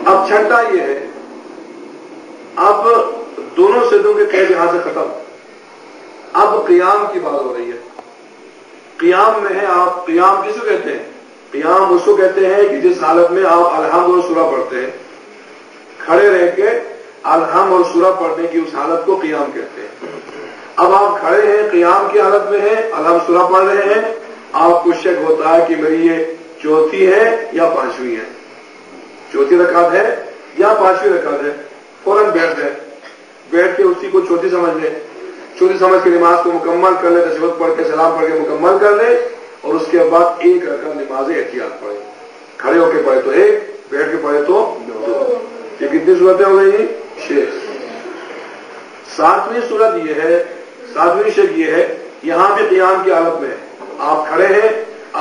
اب چھٹا یہ ہے، اب دونوں سجدوں کے قید یہاں سے ختم، اب قیام کی بات ہو رہی ہے۔ قیام میں ہے آپ، قیام کس کو کہتے ہیں؟ قیام اس کو کہتے ہیں کہ جس حالت میں آپ الحمد اور سورہ پڑھتے ہیں، کھڑے رہ کے الحمد اور سورہ پڑھنے کی اس حالت کو قیام کہتے ہیں۔ اب آپ کھڑے ہیں، قیام کی حالت میں ہیں، الحمد سورہ پڑھ رہے ہیں، آپ کو شک ہوتا ہے کہ میری یہ چوتھی ہے یا پانچویں ہے، چوتھی رکعت ہے یا پانچویں رکعت ہے، فوراً بیٹھ جائیں، بیٹھ کے اسی کو چوتھی سمجھ لیں، چوتھی سمجھ کے نماز کو مکمل کر لیں، تشہد پڑھ کے سلام پڑھ کے مکمل کر لیں، اور اس کے بعد ایک رکعت نماز احتیاط پڑھیں، کھڑے ہو کے پڑھے تو ایک، بیٹھ کے پڑھے تو دو۔ یہ کتنی صورتیں ہو گئی؟ 6۔ ساتویں صورت یہ ہے، ساتویں شک یہ ہے، یہاں بھی قیام کی حالت میں آپ کھڑے ہیں،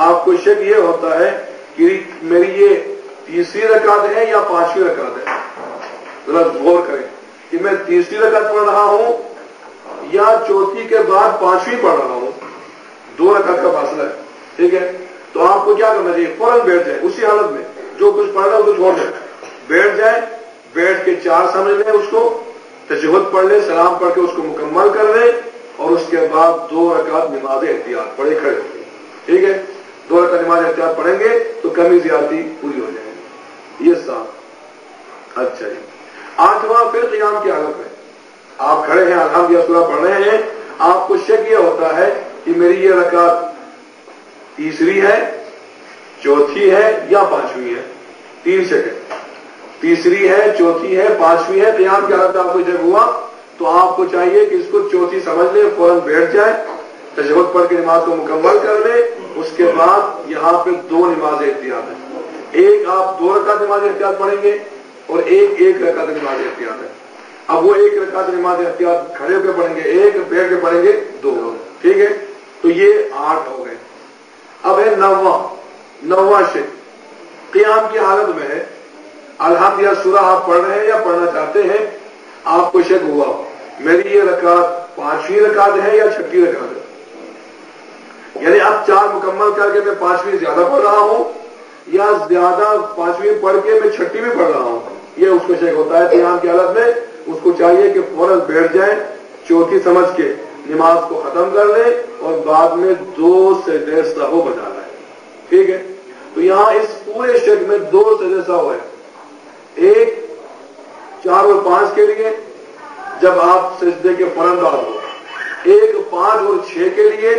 آپ کو شک یہ ہوتا ہے کہ میری یہ تیسری رکعت ہے یا پانچویں رکعت ہے، ذرا غور کریں کہ میں تیسری رکعت پڑھ رہا ہوں یا چوتھی کے بعد پانچویں پڑھ رہا ہوں، 2 رکعت کا فاصلہ ہے، ٹھیک ہے؟ تو آپ کو کیا کرنا چاہیے؟ فوراً بیٹھ جائیں، اسی حالت میں جو کچھ پڑھ رہا ہے اس کو چھوڑ دیں، بیٹھ جائیں، بیٹھ کے 4 سمجھ لیں، اس کو تشہد پڑھ لیں، سلام پڑھ کے اس کو مکمل کر لیں، اور اس کے بعد 2 رکعت نماز احتیاط پڑھے کھڑے ہو گئے، ٹھیک ہے؟ 2 رکعت نماز احتیاط پڑھیں گے تو کمی زیادتی پوری ہو جائے گی۔ یہ 7۔ اچھا جی، 8واں پھر قیام کی حالت میں آپ کھڑے ہیں، الحمد یا سورہ پڑھ رہے ہیں، آپ کو شک یہ ہوتا ہے کہ میری یہ رکعت تیسری ہے، چوتھی ہے یا پانچویں ہے، 3 شک ہے، تیسری ہے، چوتھی ہے، پانچویں ہے۔ قیام کی حالت آپ کو شک ہوا تو آپ کو چاہیے کہ اس کو چوتھی سمجھ لیں، فوراً بیٹھ جائیں، تشہد پڑھ کے نماز کو مکمل کر لیں، اس کے بعد یہاں پہ 2 نماز احتیاط ہے، ایک آپ 2 رکعت نماز احتیاط پڑھیں گے اور ایک رکعت نماز احتیاط ہے۔ اب وہ 1 رکعت نماز احتیاط کھڑے ہو کے پڑھیں گے 1، بیٹھ کے پڑھیں گے 2، ٹھیک ہے؟ تو یہ 8 ہو گئے۔ اب ہے 9واں شک، قیام کی حالت میں ہے، الحمد یا سورہ آپ پڑھ رہے ہیں یا پڑھنا چاہتے ہیں، آپ کو شک ہوا میری یہ رکعت 5ویں رکعت ہے یا 6ٹھی رکعت ہے، یعنی اب 4 مکمل کر کے میں 5ویں زیادہ پڑھ رہا ہوں یا زیادہ 5ویں پڑھ کے میں 6ٹھی بھی پڑھ رہا ہوں، یہ اس کو شک ہوتا ہے۔ قیام کی حالت میں اس کو چاہیے کہ فوراً بیٹھ جائیں، چوتھی سمجھ کے نماز کو ختم کر لیں اور بعد میں 2 سجدے سہو بجا لیں، ٹھیک ہے؟ تو یہاں اس پورے شک میں 2 سجدے سہو ہے، ایک 4 اور 5 کے لیے جب آپ سجدے کے فوراً بعد ہو، ایک 5 اور 6 کے لیے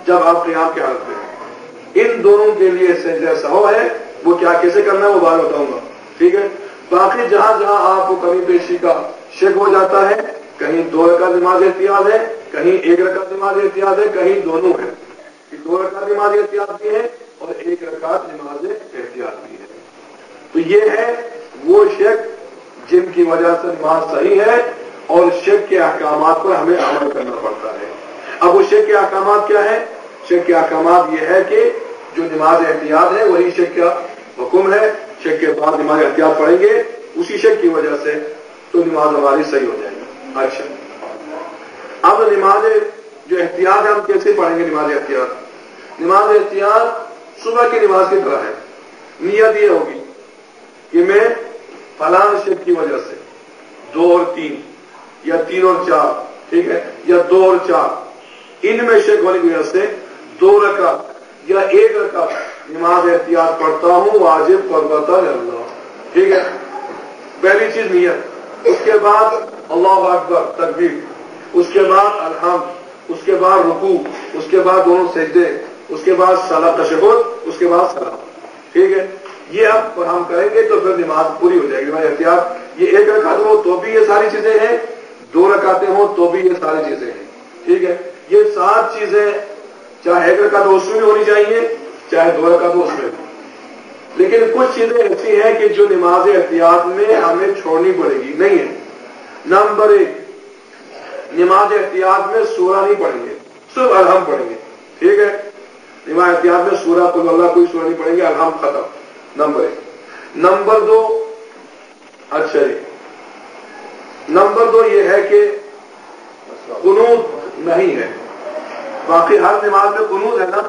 جب آپ قیام کی حالت میں ہیں۔ ان دونوں کے لیے سجدہ سہو ہے، وہ کیا کیسے کرنا ہے وہ بعد بتاؤں گا، ٹھیک ہے؟ باقی جہاں جہاں آپ کو کمی بیشی کا شک ہو جاتا ہے، کہیں 2 رکعت نماز احتیاط ہے، کہیں 1 رکعت نماز احتیاط ہے، کہیں دونوں ہے، 2 رکعت نماز احتیاط بھی ہے اور 1 رکعت نماز احتیاط بھی ہے۔ تو یہ ہے وہ شک جن کی وجہ سے نماز صحیح ہے، اور شک کے احکامات پر ہمیں عمل کرنا پڑتا ہے۔ اب وہ شک کے احکامات کیا ہے؟ شک کے احکامات یہ ہے کہ جو نماز احتیاط ہے وہی شک کا حکم ہے، شک کے بعد نماز احتیاط پڑھیں گے اسی شک کی وجہ سے تو نماز ہماری صحیح ہو جائے گی۔ اچھا، اب نماز جو احتیاط ہے ہم کیسے پڑھیں گے؟ نماز احتیاط صبح کی نماز کی طرح ہے، نیت یہ ہوگی کہ میں فلاں شک کی وجہ سے 2 اور 3 یا 3 اور 4، ٹھیک ہے، یا 2 اور 4، ان میں شک ہونے کی وجہ سے 2 رکعت یا 1 رکعت نماز احتیاط پڑھتا ہوں، واجب قربتا اللہ، ٹھیک ہے؟ پہلی چیز نیت، اس کے بعد اللہ اکبر تکبیر، اس کے بعد الحمد، اس کے بعد رکوع، اس کے بعد دونوں سجدے، اس کے بعد سلام تشہد، اس کے بعد سلام، ٹھیک ہے؟ یہ اب ہم کریں گے تو پھر نماز پوری ہو جائے گی۔ نماز احتیاط یہ 1 رکعت ہو تو بھی یہ ساری چیزیں ہیں، 2 رکعتیں ہوں تو بھی یہ ساری چیزیں ہیں، ٹھیک ہے؟ یہ 7 چیزیں چاہے 1 رکعت ہو اس میں بھی ہونی چاہیے، چاہے 2 رکعت ہو اس میں بھی، لیکن کچھ چیزیں ایسی ہیں کہ جو نماز احتیاط میں ہمیں چھوڑنی پڑے گی، نہیں ہے۔ نمبر 1، نماز احتیاط میں سورہ نہیں پڑھیں گے، صرف الحمد پڑھیں گے، ٹھیک ہے؟ نماز احتیاط میں سورہ قل اللہ کوئی سورہ نہیں پڑھیں گے، الحمد ختم، نمبر 1۔ نمبر 2، اچھا جی، نمبر 2 یہ ہے کہ قنوت نہیں ہے، باقی ہر نماز میں قنوت ہے نا،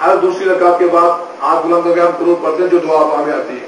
ہر دوسری رکعت کے بعد ہاتھ بلند کر کے ہم قنوت پڑھتے ہیں جو دعا میں آتی ہے،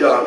4।